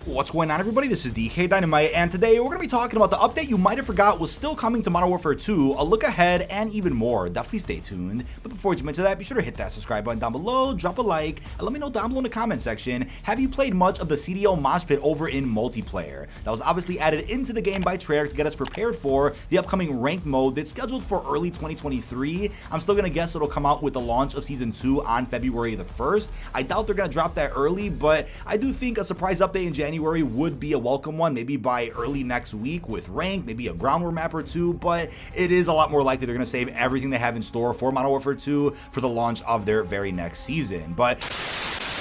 What's going on, everybody? This is dkdynamite, and today we're going to be talking about the update you might have forgot was still coming to Modern Warfare 2, a look ahead, and even more. Definitely stay tuned. But before we jump into that, be sure to hit that subscribe button down below, drop a like, and let me know down below in the comment section, have you played much of the CDL mosh pit over in multiplayer? That was obviously added into the game by Tragically to get us prepared for the upcoming ranked mode that's scheduled for early 2023. I'm still going to guess it'll come out with the launch of Season 2 on February the 1st. I doubt they're going to drop that early, but I do think a surprise update in January would be a welcome one, maybe by early next week with rank, maybe a ground war map or two, but it is a lot more likely they're going to save everything they have in store for Modern Warfare 2 for the launch of their very next season. But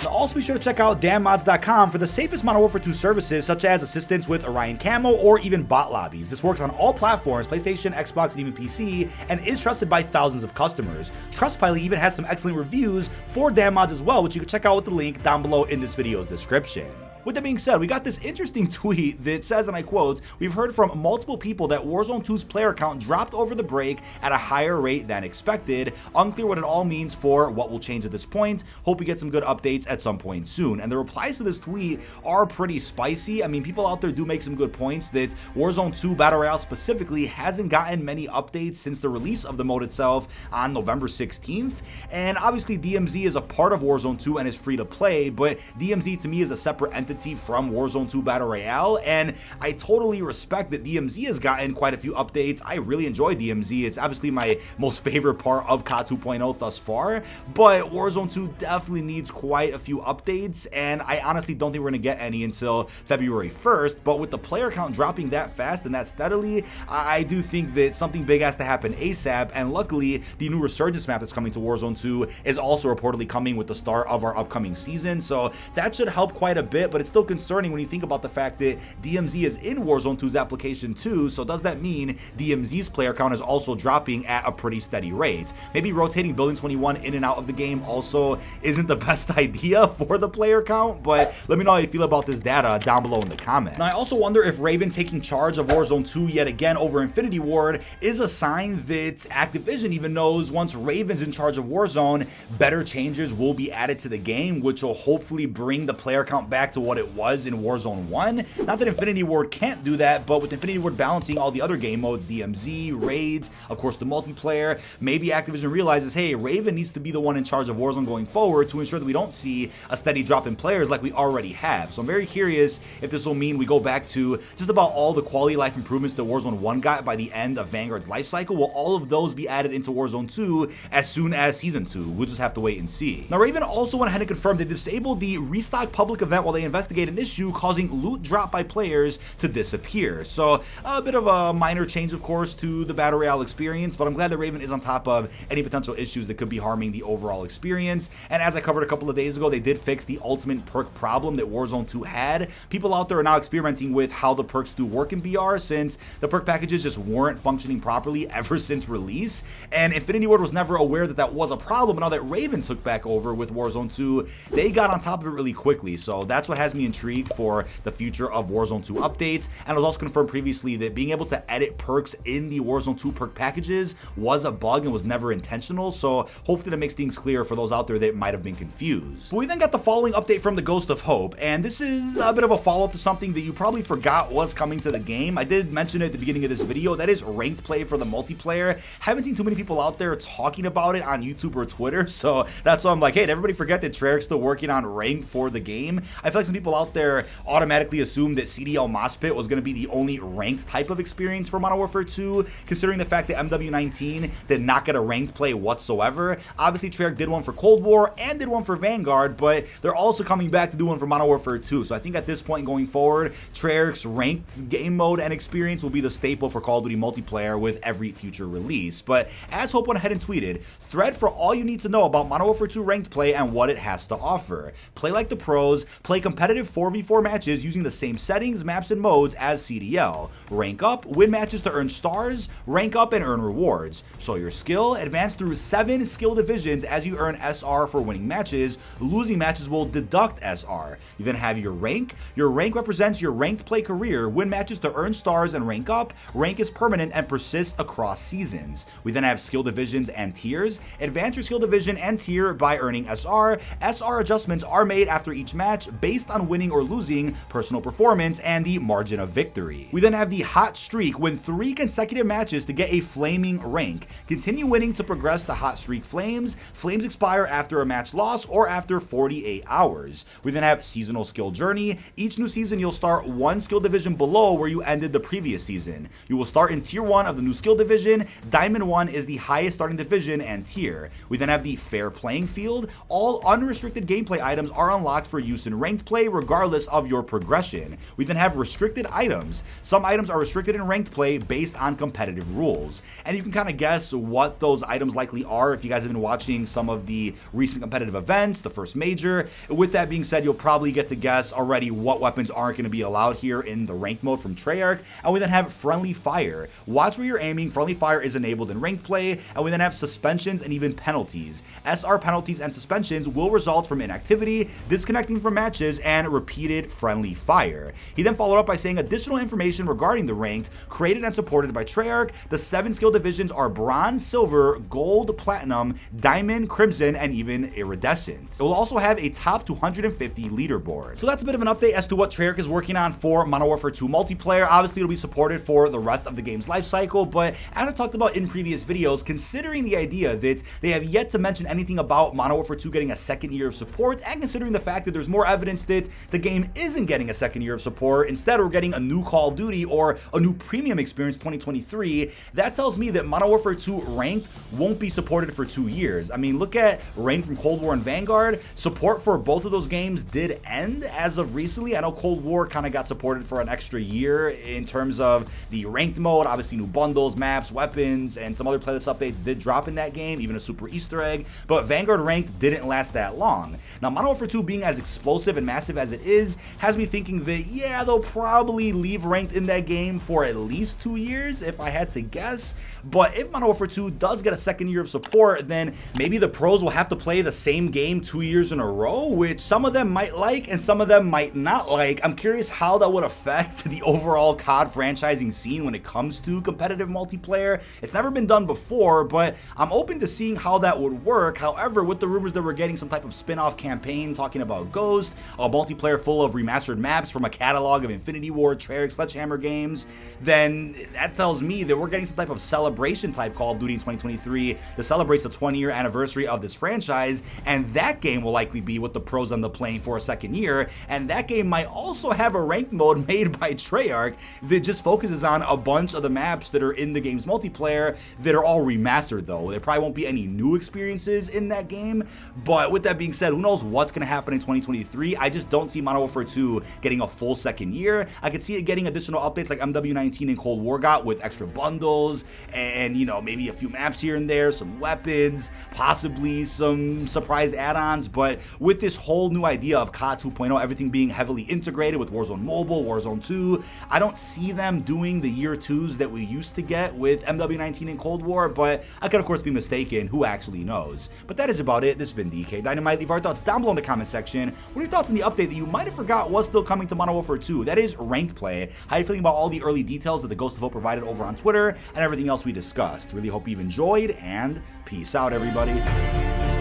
also be sure to check out dammods.com for the safest Modern Warfare 2 services, such as assistance with Orion Camo or even bot lobbies. This works on all platforms, PlayStation, Xbox, and even PC, and is trusted by thousands of customers. Trustpilot even has some excellent reviews for Dammods as well, which you can check out with the link down below in this video's description. With that being said, we got this interesting tweet that says, and I quote, "We've heard from multiple people that Warzone 2's player count dropped over the break at a higher rate than expected. Unclear what it all means for what will change at this point. Hope we get some good updates at some point soon." And the replies to this tweet are pretty spicy. I mean, people out there do make some good points that Warzone 2 Battle Royale specifically hasn't gotten many updates since the release of the mode itself on November 16th. And obviously DMZ is a part of Warzone 2 and is free to play, but DMZ to me is a separate entity from Warzone 2 Battle Royale, and I totally respect that DMZ has gotten quite a few updates. I really enjoy DMZ. It's obviously my most favorite part of COD 2.0 thus far, but Warzone 2 definitely needs quite a few updates, and I honestly don't think we're going to get any until February 1st, but with the player count dropping that fast and that steadily, I do think that something big has to happen ASAP, and luckily the new Resurgence map that's coming to Warzone 2 is also reportedly coming with the start of our upcoming season, so that should help quite a bit, but it's still concerning when you think about the fact that DMZ is in Warzone 2's application too. So does that mean DMZ's player count is also dropping at a pretty steady rate? Maybe rotating Building 21 in and out of the game also isn't the best idea for the player count, but let me know how you feel about this data down below in the comments. Now, I also wonder if Raven taking charge of Warzone 2 yet again over Infinity Ward is a sign that Activision even knows once Raven's in charge of Warzone, better changes will be added to the game, which will hopefully bring the player count back to what it was in Warzone 1. Not that Infinity Ward can't do that, but with Infinity Ward balancing all the other game modes, DMZ, raids, of course the multiplayer, maybe Activision realizes, hey, Raven needs to be the one in charge of Warzone going forward to ensure that we don't see a steady drop in players like we already have. So I'm very curious if this will mean we go back to just about all the quality of life improvements that Warzone 1 got by the end of Vanguard's life cycle. Will all of those be added into Warzone 2 as soon as Season 2? We'll just have to wait and see. Now, Raven also went ahead and confirmed they disabled the restock public event while they investigate an issue causing loot drop by players to disappear. So a bit of a minor change, of course, to the Battle Royale experience, but I'm glad that Raven is on top of any potential issues that could be harming the overall experience. And as I covered a couple of days ago, they did fix the ultimate perk problem that Warzone 2 had. People out there are now experimenting with how the perks do work in BR, since the perk packages just weren't functioning properly ever since release. And Infinity Ward was never aware that that was a problem, and now that Raven took back over with Warzone 2, they got on top of it really quickly. So that's what has me intrigued for the future of Warzone 2 updates. And it was also confirmed previously that being able to edit perks in the Warzone 2 perk packages was a bug and was never intentional, so hopefully that makes things clear for those out there that might have been confused. But we then got the following update from the Ghost of Hope, and this is a bit of a follow-up to something that you probably forgot was coming to the game. I did mention it at the beginning of this video. That is ranked play for the multiplayer. Haven't seen too many people out there talking about it on YouTube or Twitter, so that's why I'm like, hey, did everybody forget that Treyarch's still working on ranked for the game? I feel like some people out there automatically assumed that CDL Mosh Pit was going to be the only ranked type of experience for Modern Warfare 2, considering the fact that MW19 did not get a ranked play whatsoever. Obviously, Treyarch did one for Cold War and did one for Vanguard, but they're also coming back to do one for Modern Warfare 2. So I think at this point going forward, Treyarch's ranked game mode and experience will be the staple for Call of Duty multiplayer with every future release. But as Hope went ahead and tweeted, thread for all you need to know about Modern Warfare 2 ranked play and what it has to offer. Play like the pros, play competitive 4v4 matches using the same settings, maps, and modes as CDL. Rank up, win matches to earn stars, rank up and earn rewards. Show your skill, advance through 7 skill divisions as you earn SR for winning matches. Losing matches will deduct SR. You then have your rank. Your rank represents your ranked play career. Win matches to earn stars and rank up. Rank is permanent and persists across seasons. We then have skill divisions and tiers. Advance your skill division and tier by earning SR. SR adjustments are made after each match based on on winning or losing, personal performance, and the margin of victory. We then have the hot streak, win 3 consecutive matches to get a flaming rank. Continue winning to progress the hot streak flames. Flames expire after a match loss or after 48 hours. We then have seasonal skill journey. Each new season you'll start 1 skill division below where you ended the previous season. You will start in tier 1 of the new skill division. Diamond 1 is the highest starting division and tier. We then have the fair playing field. All unrestricted gameplay items are unlocked for use in ranked play regardless of your progression. We then have restricted items. Some items are restricted in ranked play based on competitive rules. And you can kind of guess what those items likely are if you guys have been watching some of the recent competitive events, the first major. With that being said, you'll probably get to guess already what weapons aren't going to be allowed here in the ranked mode from Treyarch. And we then have friendly fire. Watch where you're aiming. Friendly fire is enabled in ranked play. And we then have suspensions and even penalties. SR penalties and suspensions will result from inactivity, disconnecting from matches, and repeated friendly fire. He then followed up by saying additional information regarding the ranked, created and supported by Treyarch. The 7 skill divisions are bronze, silver, gold, platinum, diamond, crimson, and even iridescent. It will also have a top 250 leaderboard. So that's a bit of an update as to what Treyarch is working on for Modern Warfare 2 multiplayer. Obviously, it'll be supported for the rest of the game's life cycle, but as I talked about in previous videos, considering the idea that they have yet to mention anything about Modern Warfare 2 getting a second year of support, and considering the fact that there's more evidence that the game isn't getting a second year of support, instead we're getting a new Call of Duty or a new premium experience 2023, that tells me that Modern Warfare 2 ranked won't be supported for 2 years. I mean, look at ranked from Cold War and Vanguard. Support for both of those games did end as of recently. I know Cold War kind of got supported for an extra year in terms of the ranked mode. Obviously, new bundles, maps, weapons, and some other playlist updates did drop in that game, even a super Easter egg. But Vanguard ranked didn't last that long. Now, Modern Warfare 2 being as explosive and massive as it is has me thinking that, yeah, they'll probably leave ranked in that game for at least 2 years, if I had to guess. But if Modern Warfare 2 does get a second year of support, then maybe the pros will have to play the same game 2 years in a row, which some of them might like and some of them might not like. I'm curious how that would affect the overall COD franchising scene when it comes to competitive multiplayer. It's never been done before, but I'm open to seeing how that would work. However, with the rumors that we're getting some type of spin-off campaign talking about Ghost, a multiplayer full of remastered maps from a catalog of Infinity Ward, Treyarch, Sledgehammer games, then that tells me that we're getting some type of celebration type Call of Duty in 2023 that celebrates the 20-year anniversary of this franchise, and that game will likely be what the pros end up playing for a second year, and that game might also have a ranked mode made by Treyarch that just focuses on a bunch of the maps that are in the game's multiplayer that are all remastered though. There probably won't be any new experiences in that game, but with that being said, who knows what's going to happen in 2023. I just don't see Modern Warfare 2 getting a full second year. I could see it getting additional updates like MW19 and Cold War got with extra bundles and, you know, maybe a few maps here and there, some weapons, possibly some surprise add-ons, but with this whole new idea of COD 2.0, everything being heavily integrated with Warzone Mobile, Warzone 2, I don't see them doing the year 2s that we used to get with MW19 and Cold War, but I could of course be mistaken. Who actually knows? But that is about it. This has been dkdynamite. Leave our thoughts down below in the comment section. What are your thoughts on the update that you might have forgot was still coming to Modern Warfare 2? That is ranked play. How are you feeling about all the early details that the Ghost of Hope provided over on Twitter and everything else we discussed? Really hope you've enjoyed, and peace out, everybody.